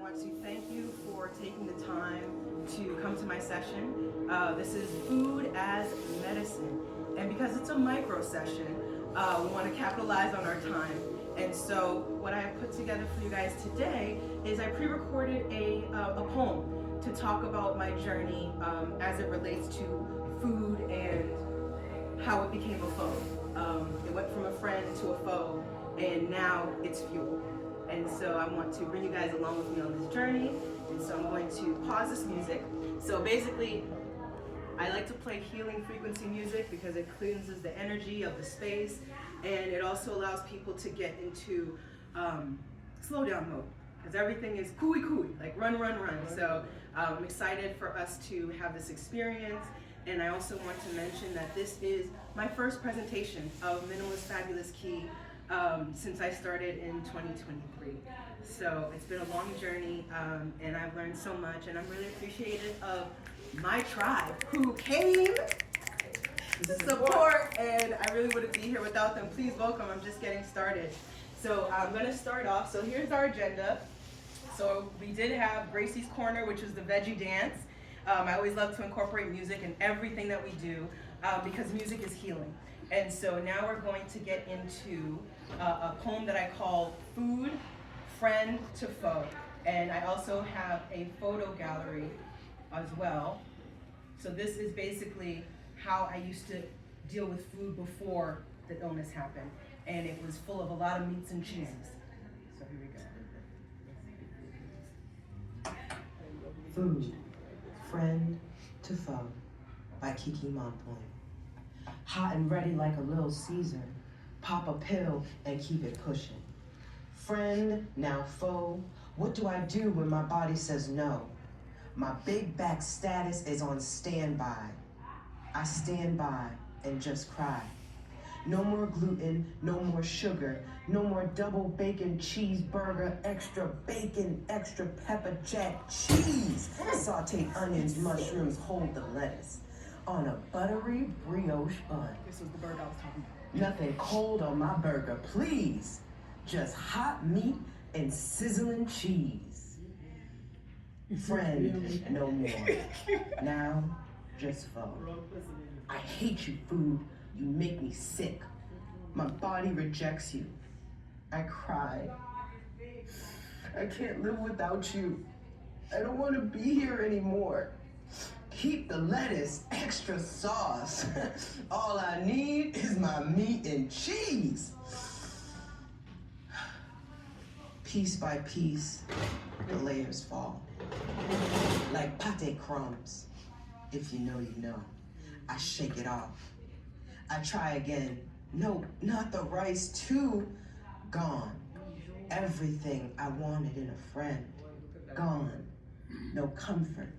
want to thank you for taking the time to come to my session. This is Food as Medicine. And because it's a micro session, we want to capitalize on our time. And so what I have put together for you guys today is I pre-recorded a poem to talk about my journey as it relates to food and how it became a foe. It went from a friend to a foe, and now it's fuel. And so I want to bring you guys along with me on this journey. And so I'm going to pause this music. So basically, I like to play healing frequency music because it cleanses the energy of the space, and it also allows people to get into slow down mode, because everything is cooey, like run. So I'm excited for us to have this experience. And I also want to mention that this is my first presentation of Minimalist Fabulous Key since I started in 2023. So it's been a long journey, and I've learned so much, and I'm really appreciative of my tribe who came to support, and I really wouldn't be here without them. Please welcome, I'm just getting started. So I'm gonna start off. So here's our agenda. So we did have Gracie's Corner, which is the veggie dance. I always love to incorporate music in everything that we do because music is healing. And so now we're going to get into a poem that I call Food, Friend to Foe. And I also have a photo gallery as well. So this is basically how I used to deal with food before the illness happened. And it was full of a lot of meats and cheeses. So here we go. Food, Friend to Foe by Kiki Montpoint. Hot and ready like a little Caesar, pop a pill and keep it pushing. Friend, now foe, what do I do when my body says no? My big back status is on standby. I stand by and just cry. No more gluten, no more sugar, no more double bacon cheeseburger, extra bacon, extra pepper jack cheese. Sauteed onions, mushrooms, hold the lettuce. On a buttery brioche bun. This was the burger I was talking about. Nothing cold on my burger, please. Just hot meat and sizzling cheese. Friend, no more. Now, just foe. I hate you, food. You make me sick. My body rejects you. I cry. I can't live without you. I don't want to be here anymore. Keep the lettuce, extra sauce. All I need is my meat and cheese. Piece by piece, the layers fall. Like pate crumbs. If you know, you know. I shake it off. I try again. No, not the rice too. Gone. Everything I wanted in a friend. Gone. No comfort.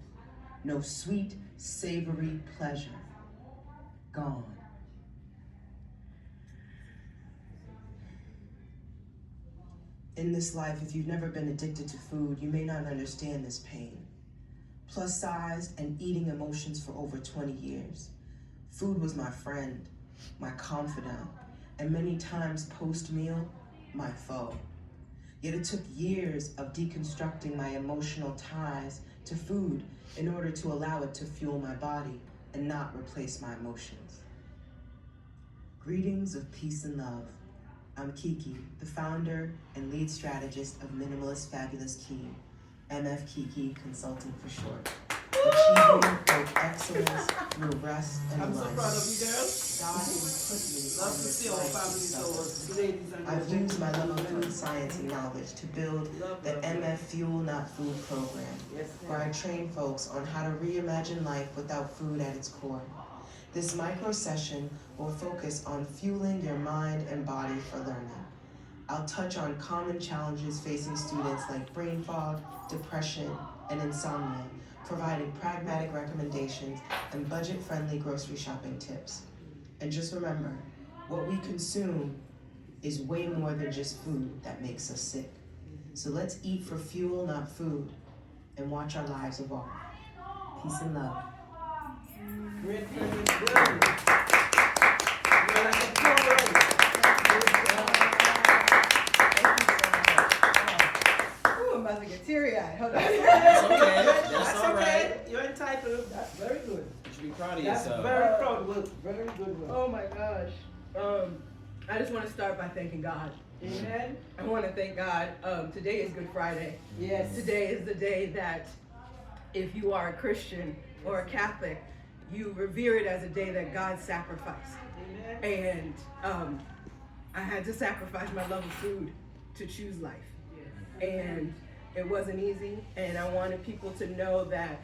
No sweet, savory pleasure. Gone. In this life, if you've never been addicted to food, you may not understand this pain. Plus sized and eating emotions for over 20 years. Food was my friend, my confidant, and many times post-meal, my foe. Yet it took years of deconstructing my emotional ties to food in order to allow it to fuel my body and not replace my emotions. Greetings of peace and love. I'm Kiki, the founder and lead strategist of Minimalist Fabulous Key, MF Kiki Consulting for short. Achieving both excellence through rest and I'm so life. proud of you, girls. God has put me Love on to this see all life families to or ladies under I've the used my love of food science and knowledge to build the MF Fuel Not Food program, Yes, where I train folks on how to reimagine life without food at its core. This micro session will focus on fueling your mind and body for learning. I'll touch on common challenges facing students like brain fog, depression, and insomnia, providing pragmatic recommendations and budget-friendly grocery shopping tips. And just remember, what we consume is way more than just food that makes us sick. So let's eat for fuel, not food, and watch our lives evolve. Peace and love. Great privilege. Good. You're like a pro already. Thank you so much. Ooh, I'm about about to get teary-eyed. Hold on. That's okay. That's all okay. right. You're entitled. That's very good. You should be proud of That's yourself. very proud work. Very good work. Oh my gosh. I just want to start by thanking God. Amen. I want to thank God. Today is Good Friday. Yes. Today is the day that if you are a Christian or a Catholic, you revere it as a day that God sacrificed. Amen. And I had to sacrifice my love of food to choose life. And it wasn't easy. And I wanted people to know that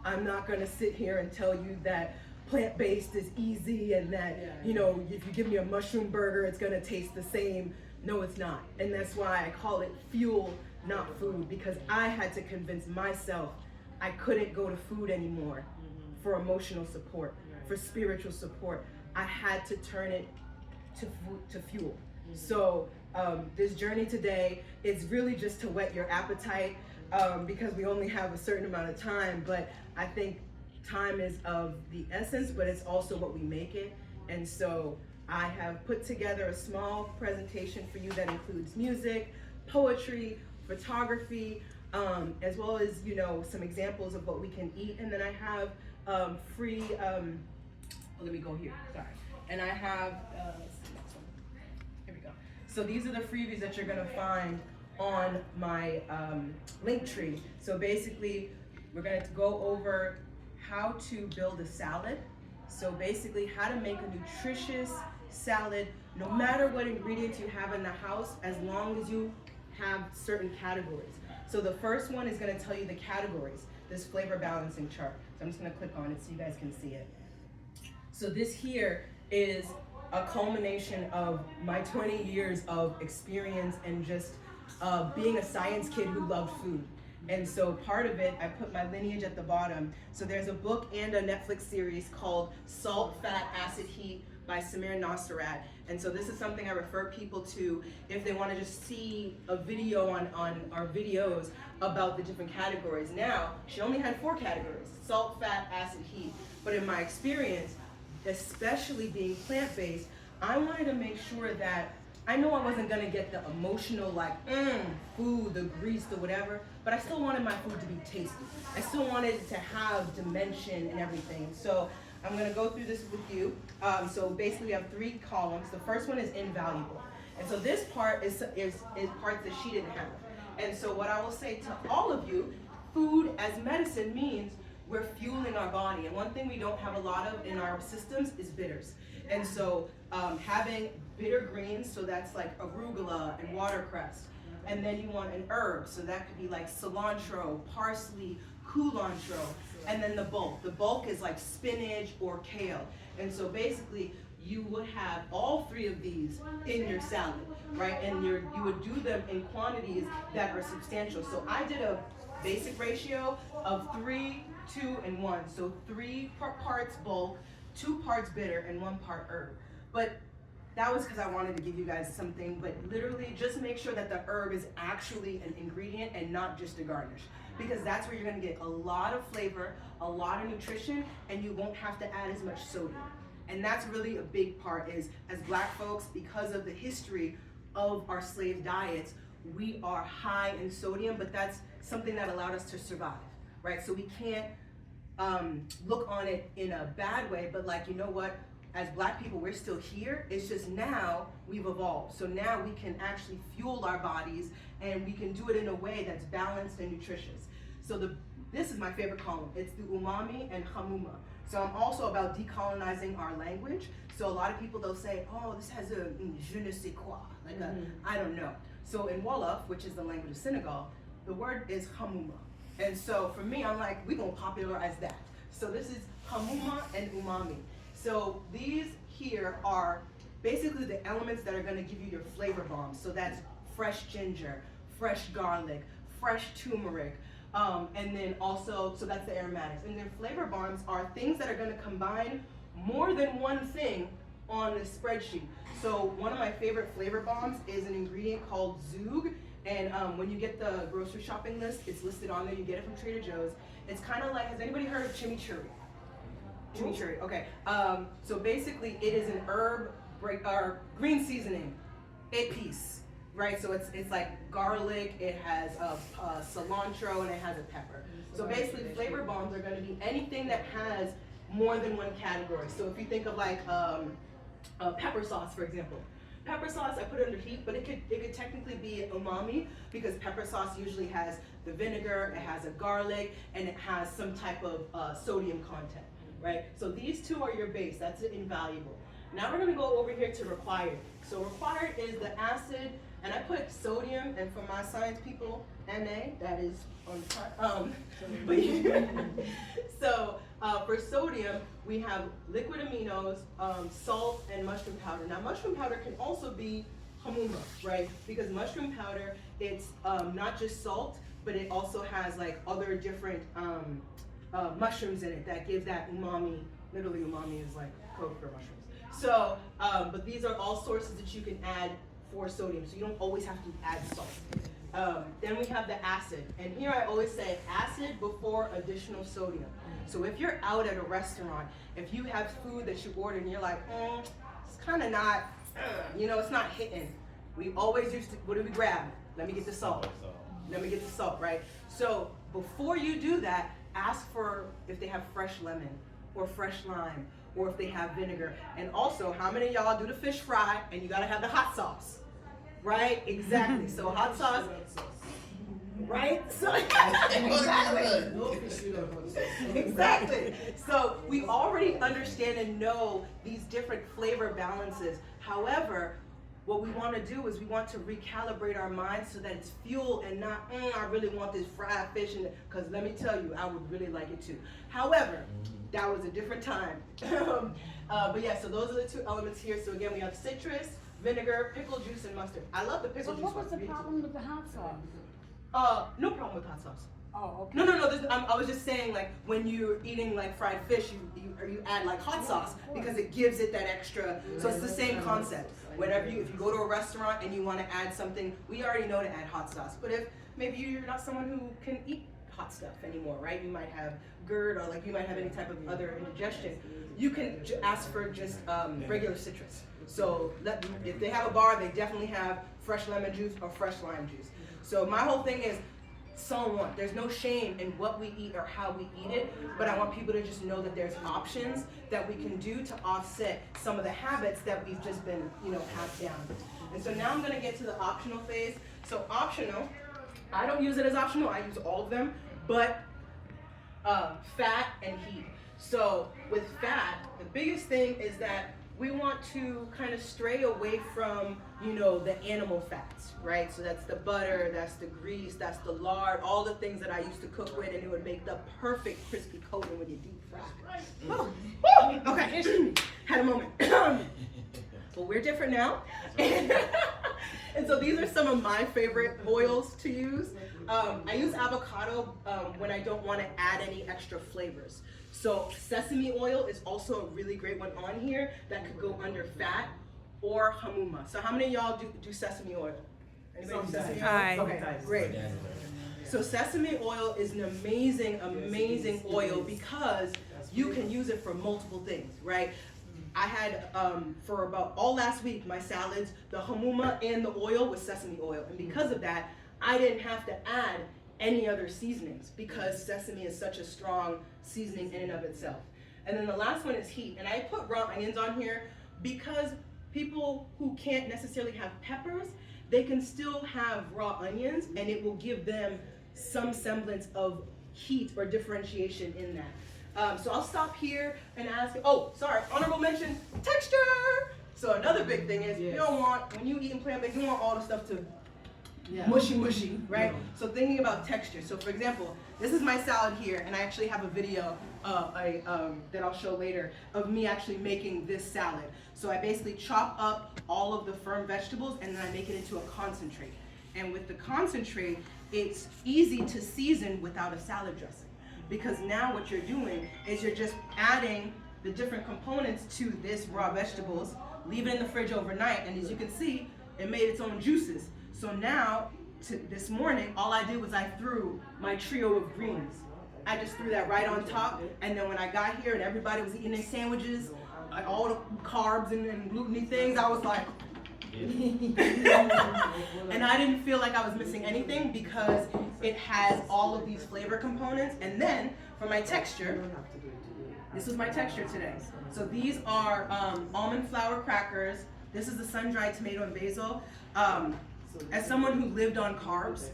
I'm not going to sit here and tell you that plant-based is easy and that, you know, if you give me a mushroom burger, it's going to taste the same. No, it's not. And that's why I call it fuel, not food, because I had to convince myself I couldn't go to food anymore for emotional support, for spiritual support. I had to turn it to fuel. So this journey today is really just to whet your appetite because we only have a certain amount of time, but I think time is of the essence, but it's also what we make it. And so I have put together a small presentation for you that includes music, poetry, photography, as well as, you know, some examples of what we can eat. And then I have free, let me go here, sorry. And I have, let's see, next one. Here we go. So these are the freebies that you're gonna find on my link tree. So basically, we're gonna go over how to build a salad. So basically, how to make a nutritious salad, no matter what ingredients you have in the house, as long as you have certain categories. So the first one is gonna tell you the categories, this flavor balancing chart. So I'm just gonna click on it so you guys can see it. So this here is a culmination of my 20 years of experience and just being a science kid who loved food. And so part of it, I put my lineage at the bottom. So there's a book and a Netflix series called Salt, Fat, Acid, Heat by Samir Nasrat. And so this is something I refer people to if they want to just see a video on our videos about the different categories. Now, she only had 4 categories, salt, fat, acid, heat. But in my experience, especially being plant-based, I wanted to make sure that I know I wasn't gonna get the emotional like, food, the grease, the whatever, but I still wanted my food to be tasty. I still wanted it to have dimension and everything. So I'm gonna go through this with you. So basically we have 3 columns. The first one is invaluable. And so this part is parts that she didn't have. And so what I will say to all of you, food as medicine means we're fueling our body. And one thing we don't have a lot of in our systems is bitters. And so having bitter greens, so that's like arugula and watercress. And then you want an herb, so that could be like cilantro, parsley, culantro, and then the bulk. The bulk is like spinach or kale. And so basically you would have all 3 of these in your salad, right? And you would do them in quantities that are substantial. So I did a basic ratio of 3, 2, and 1. So 3 parts bulk, 2 parts bitter, and 1 part herb. But that was because I wanted to give you guys something, but literally just make sure that the herb is actually an ingredient and not just a garnish. Because that's where you're gonna get a lot of flavor, a lot of nutrition, and you won't have to add as much sodium. And that's really a big part is, as Black folks, because of the history of our slave diets, we are high in sodium, but that's something that allowed us to survive, right? So we can't look on it in a bad way, but like, you know what? As Black people, we're still here. It's just now we've evolved. So now we can actually fuel our bodies and we can do it in a way that's balanced and nutritious. So this is my favorite column. It's the umami and hamuma. So I'm also about decolonizing our language. So a lot of people, they'll say, oh, this has a je ne sais quoi, like a, I don't know. So in Wolof, which is the language of Senegal, the word is hamuma. And so for me, I'm like, we're gonna popularize that. So this is hamuma and umami. So these here are basically the elements that are gonna give you your flavor bombs. So that's fresh ginger, fresh garlic, fresh turmeric, and then also, so that's the aromatics. And then flavor bombs are things that are gonna combine more than one thing on this spreadsheet. So one of my favorite flavor bombs is an ingredient called Zug. And when you get the grocery shopping list, it's listed on there. You get it from Trader Joe's. It's kind of like, has anybody heard of chimichurri? Chimichurri, okay. So basically, it is an herb green seasoning, épice. right? So it's like garlic, it has cilantro, and it has a pepper. So basically, flavor bombs are going to be anything that has more than one category. So if you think of like pepper sauce, for example. Pepper sauce, I put it under heat, but it could technically be umami because pepper sauce usually has the vinegar, it has a garlic, and it has some type of sodium content, right? So these two are your base, that's invaluable. Now we're gonna go over here to required. So required is the acid, and I put sodium, and for my science people, Na, that is on top. So for sodium, we have liquid aminos, salt, and mushroom powder. Now mushroom powder can also be hamuma, right? Because mushroom powder, it's not just salt, but it also has like other different mushrooms in it that give that umami. Literally umami is like code for mushrooms. So, but these are all sources that you can add for sodium, so you don't always have to add salt. Then we have the acid, and here I always say acid before additional sodium. So if you're out at a restaurant, if you have food that you order and you're like, it's kind of not, it's not hitting. We always used to, what do we grab? Let me get the salt. Let me get the salt, right? So before you do that, ask for if they have fresh lemon or fresh lime, or if they have vinegar. And also, how many of y'all do the fish fry and you gotta have the hot sauce? Right? Exactly. So hot sauce, right? So exactly. So we already understand and know these different flavor balances. However, what we want to do is we want to recalibrate our minds so that it's fuel and not, I really want this fried fish, because let me tell you, I would really like it too. However, that was a different time. But yeah, so those are the two elements here. So again, we have citrus, vinegar, pickle juice, and mustard. I love the pickle juice. What was the problem with the hot sauce? No problem with hot sauce. Oh, okay. No. I was just saying, like, when you're eating like fried fish, you add like hot sauce because it gives it that extra. So it's the same concept. Whenever if you go to a restaurant and you want to add something, we already know to add hot sauce. But if maybe you're not someone who can eat hot stuff anymore, right? You might have GERD, or like you might have any type of other indigestion. You can ask for just regular citrus. So if they have a bar, they definitely have fresh lemon juice or fresh lime juice. So my whole thing is, someone, there's no shame in what we eat or how we eat it, but I want people to just know that there's options that we can do to offset some of the habits that we've just been, passed down. And so now I'm gonna get to the optional phase. So optional, I don't use it as optional, I use all of them, but fat and heat. So with fat, the biggest thing is that we want to kind of stray away from, the animal fats, right? So that's the butter, that's the grease, that's the lard, all the things that I used to cook with, and it would make the perfect crispy coating when you deep fry. Okay, had a moment. But we're different now. And so these are some of my favorite oils to use. I use avocado when I don't want to add any extra flavors. So sesame oil is also a really great one on here that could go under fat or hamuma. So how many of y'all do sesame oil? Anybody do sesame oil? Okay, great. So sesame oil is an amazing oil because you can use it for multiple things, right? I had, for about all last week, my salads, the hamuma and the oil was sesame oil. And because of that, I didn't have to add any other seasonings because sesame is such a strong seasoning in and of itself. And then the last one is heat. And I put raw onions on here because people who can't necessarily have peppers, they can still have raw onions and it will give them some semblance of heat or differentiation in that. So I'll stop here and ask, honorable mention, texture. So another big thing is you don't want, when you eat plant-based, you want all the stuff to mushy, right? So thinking about texture. So for example, this is my salad here, and I actually have a video that I'll show later of me actually making this salad. So I basically chop up all of the firm vegetables and then I make it into a concentrate. And with the concentrate, it's easy to season without a salad dressing. Because now what you're doing is you're just adding the different components to this raw vegetables, leave it in the fridge overnight, and as you can see, it made its own juices. So now, this morning, all I did was I threw my trio of greens. I just threw that right on top, and then when I got here and everybody was eating their sandwiches, all the carbs and gluten-y things, I was like, And I didn't feel like I was missing anything because it has all of these flavor components. And then for my texture, this was my texture today. So these are almond flour crackers. This is the sun-dried tomato and basil. As someone who lived on carbs,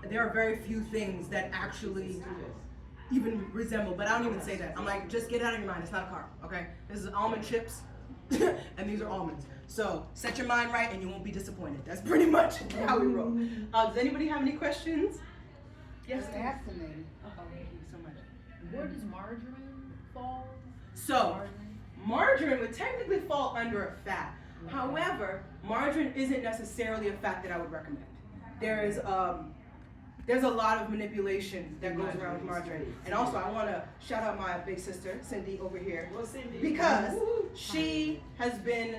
there are very few things that actually even resemble, but I don't even say that. I'm like, just get it out of your mind. It's not a carb, okay? This is almond chips, and these are almonds. So set your mind right, and you won't be disappointed. That's pretty much how we roll. Does anybody have any questions? Yes. Fascinating. Oh, thank you so much. Where does margarine fall? So, margarine would technically fall under a fat. However, margarine isn't necessarily a fat that I would recommend. There's a lot of manipulation that goes around with margarine. And also, I want to shout out my big sister, Cindy, over here, because she has been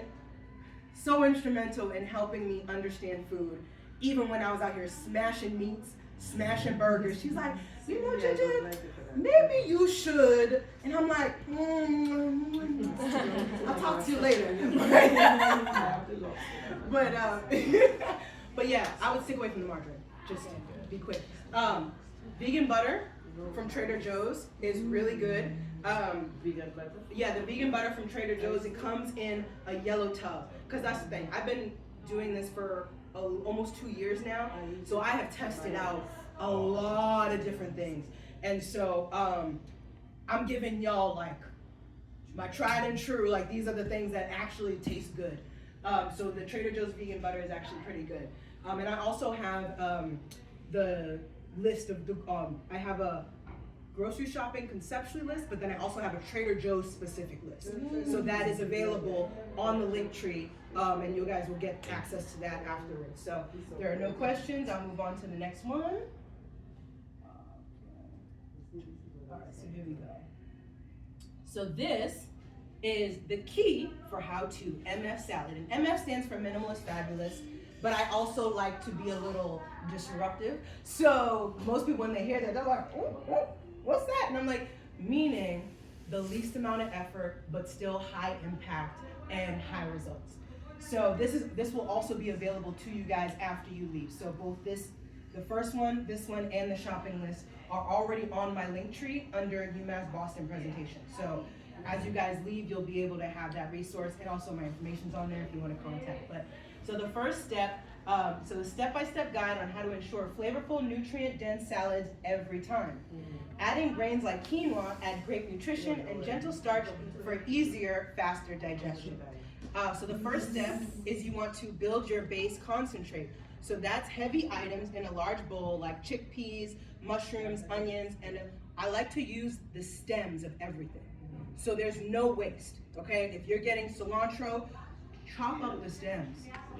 so instrumental in helping me understand food. Even when I was out here smashing meats, smashing burgers, she's like, you know, Ginger, maybe you should. And I'm like, I'll talk to you later. But yeah, I would stick away from the margarine. Just be quick. Vegan butter from Trader Joe's is really good. Vegan butter? Yeah, the vegan butter from Trader Joe's, it comes in a yellow tub. Because that's the thing. I've been doing this for almost 2 years now. So I have tested out a lot of different things. And so I'm giving y'all like my tried and true, like these are the things that actually taste good. So the Trader Joe's vegan butter is actually pretty good. And I also have the list of the, I have a grocery shopping conceptually list, but then I also have a Trader Joe's specific list. So that is available on the link tree, and you guys will get access to that afterwards. So there are no questions. I'll move on to the next one. All right, so here we go. So this is the key for how to MF salad. And MF stands for minimalist fabulous, but I also like to be a little disruptive. So most people, when they hear that, they're like, oh, what's that? And I'm like, meaning the least amount of effort, but still high impact and high results. So this will also be available to you guys after you leave. So both the first one, this one, and the shopping list are already on my link tree under UMass Boston presentation. So as you guys leave, you'll be able to have that resource, and also my information's on there if you want to contact. But so the first step, so the step-by-step guide on how to ensure flavorful, nutrient-dense salads every time. Adding grains like quinoa add great nutrition and gentle starch for easier, faster digestion. So the first step is you want to build your base concentrate. So that's heavy items in a large bowl like chickpeas, mushrooms, onions, and I like to use the stems of everything. So there's no waste, okay? If you're getting cilantro, chop up the stems.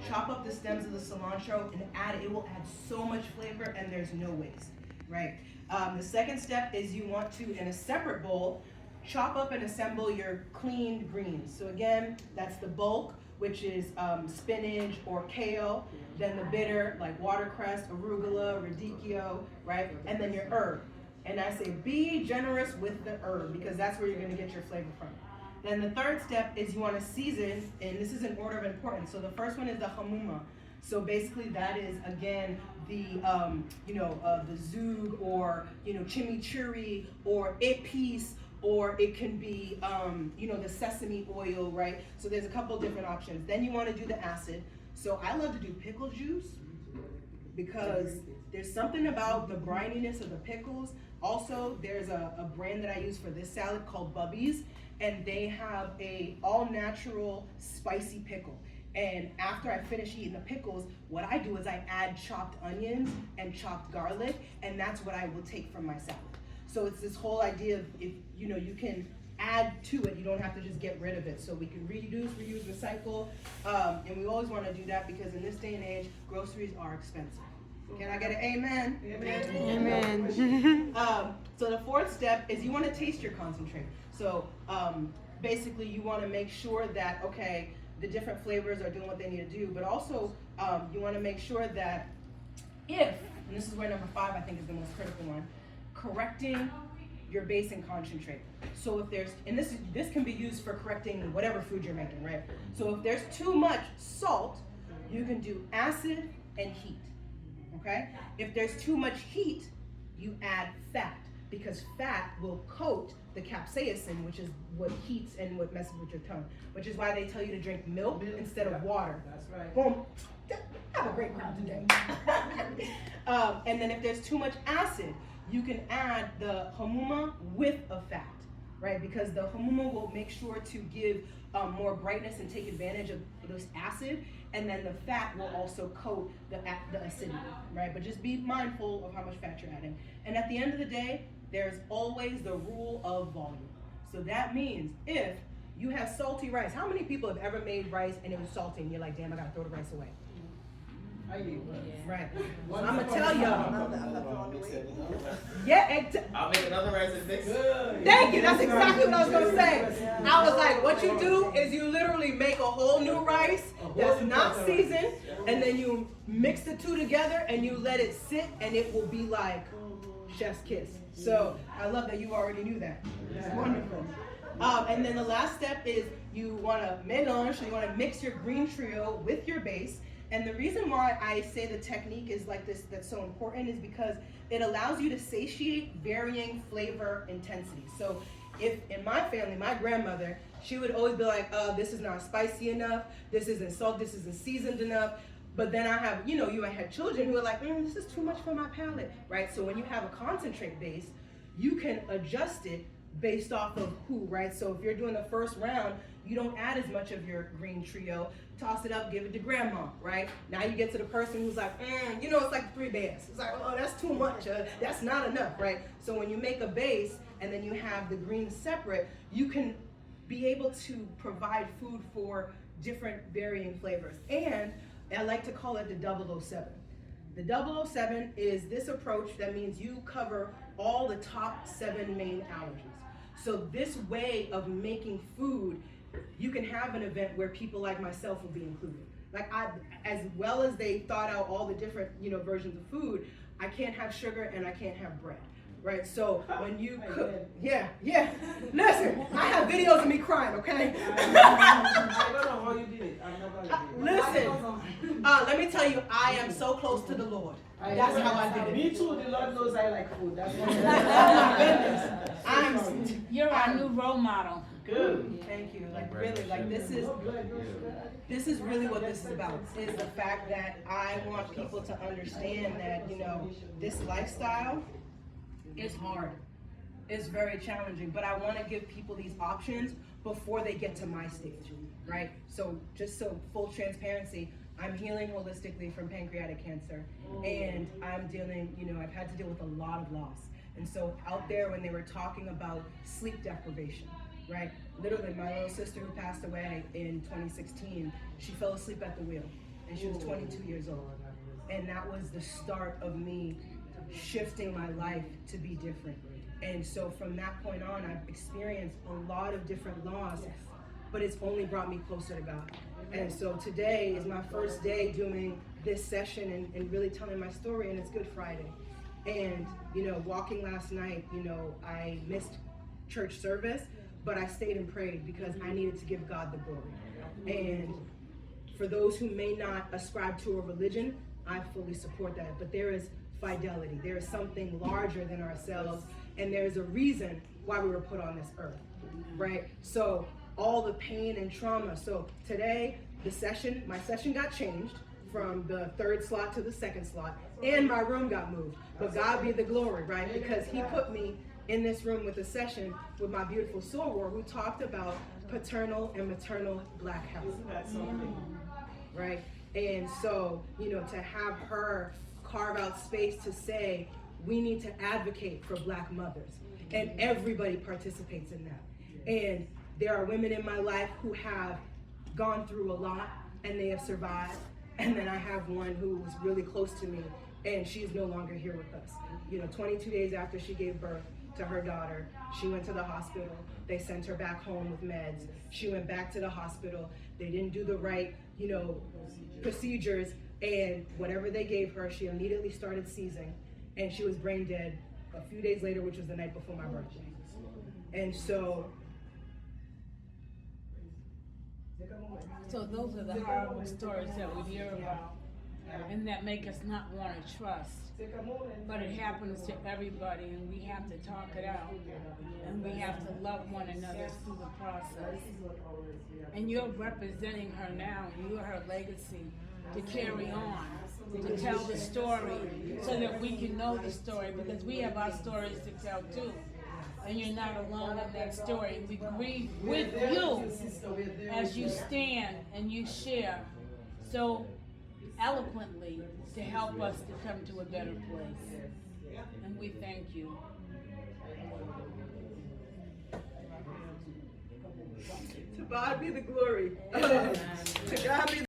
Chop up the stems of the cilantro and add it. It will add so much flavor and there's no waste, right? The second step is you want to, in a separate bowl, chop up and assemble your cleaned greens. So again, that's the bulk, which is spinach or kale, then the bitter, like watercress, arugula, radicchio, right? And then your herb. And I say be generous with the herb because that's where you're gonna get your flavor from. Then the third step is you wanna season, and this is in order of importance. So the first one is the hamuma. So basically that is, again, the the zug or, chimichurri or épice, or it can be, the sesame oil, right? So there's a couple different options. Then you wanna do the acid. So I love to do pickle juice because there's something about the brininess of the pickles. Also, there's a brand that I use for this salad called Bubby's, and they have a all-natural spicy pickle. And after I finish eating the pickles, what I do is I add chopped onions and chopped garlic, and that's what I will take from my salad. So it's this whole idea of, if you can add to it, you don't have to just get rid of it. So we can reduce, reuse, recycle, and we always want to do that because in this day and age, groceries are expensive. Can I get an amen? Amen. Amen. So the fourth step is you want to taste your concentrate. So basically you want to make sure that, okay, the different flavors are doing what they need to do, but also you want to make sure that and this is where number 5 I think is the most critical one, correcting your base and concentrate. So if there's, and this can be used for correcting whatever food you're making, right? So if there's too much salt, you can do acid and heat, okay? If there's too much heat, you add fat, because fat will coat the capsaicin, which is what heats and what messes with your tongue, which is why they tell you to drink milk instead of water. That's right. Boom. Have a great crowd today. And then if there's too much acid, you can add the hamuma with a fat, right? Because the hamuma will make sure to give more brightness and take advantage of this acid, and then the fat will also coat the acidity, right? But just be mindful of how much fat you're adding. And at the end of the day, there's always the rule of volume. So that means if you have salty rice, how many people have ever made rice and it was salty and you're like, damn, I gotta throw the rice away? I do. Right. Well, I'm gonna tell y'all. I'll make another rice and mix it. Thank you. That's exactly what I was gonna say. I was like, what you do is you literally make a whole new rice that's not seasoned, and then you mix the two together and you let it sit, and it will be like chef's kiss. So I love that you already knew that. It's wonderful. And then the last step is you want to mélange, so you want to mix your green trio with your base. And the reason why I say the technique is like this, that's so important, is because it allows you to satiate varying flavor intensity. So if in my family, my grandmother, she would always be like, this is not spicy enough, this isn't salt, this isn't seasoned enough. But then I have, you had children who are like, this is too much for my palate, right? So when you have a concentrate base, you can adjust it based off of who, right? So if you're doing the first round, you don't add as much of your green trio, toss it up, give it to grandma, right? Now you get to the person who's like, it's like 3 bears. It's like, oh, that's too much, that's not enough, right? So when you make a base and then you have the greens separate, you can be able to provide food for different varying flavors. And I like to call it the 007. The 007 is this approach that means you cover all the top 7 main allergies. So this way of making food, you can have an event where people like myself will be included. Like as well as they thought out all the different, versions of food, I can't have sugar and I can't have bread. Right, so when you cook, yeah. Listen, I have videos of me crying, okay? I don't know how you did it. I'm not gonna do it. Listen, let me tell you, I am so close to the Lord. That's how I did it. Me too. The Lord knows I like food. That's what. Oh my goodness, You're our new role model. Good. Thank you. Like really, like this is really what this is about. Is the fact that I want people to understand that this lifestyle is hard. It's very challenging, but I want to give people these options before they get to my stage, right? So just so full transparency, I'm healing holistically from pancreatic cancer, and I'm dealing, I've had to deal with a lot of loss. And so out there when they were talking about sleep deprivation, right? Literally my little sister who passed away in 2016, she fell asleep at the wheel and she was 22 years old. And that was the start of me shifting my life to be different. And so from that point on, I've experienced a lot of different loss, but it's only brought me closer to God. And so today is my first day doing this session and really telling my story, and it's Good Friday. And, walking last night, I missed church service, but I stayed and prayed because I needed to give God the glory. And for those who may not ascribe to a religion, I fully support that, but there is fidelity. There is something larger than ourselves, and there's a reason why we were put on this earth, right? So all the pain and trauma. So today, my session got changed from the 3rd slot to the 2nd slot, and my room got moved. But God be the glory, right? Because he put me in this room with a session with my beautiful soror who talked about paternal and maternal Black health, right? And so, to have her carve out space to say, we need to advocate for Black mothers, and everybody participates in that. And there are women in my life who have gone through a lot and they have survived. And then I have one who was really close to me and she's no longer here with us. 22 days after she gave birth to her daughter, she went to the hospital. They sent her back home with meds. She went back to the hospital. They didn't do the right, procedures, and whatever they gave her, she immediately started seizing, and she was brain dead a few days later, which was the night before my birthday. And so those are the horrible stories that we hear about, and that make us not want to trust. But it happens to everybody, and we have to talk it out, and we have to love one another through the process. And you're representing her now, and you're her legacy to carry on, to tell the story, so that we can know the story, because we have our stories to tell too. And you're not alone in that story. We grieve with you as you stand and you share so eloquently to help us to come to a better place. And we thank you. to God be the glory. To God be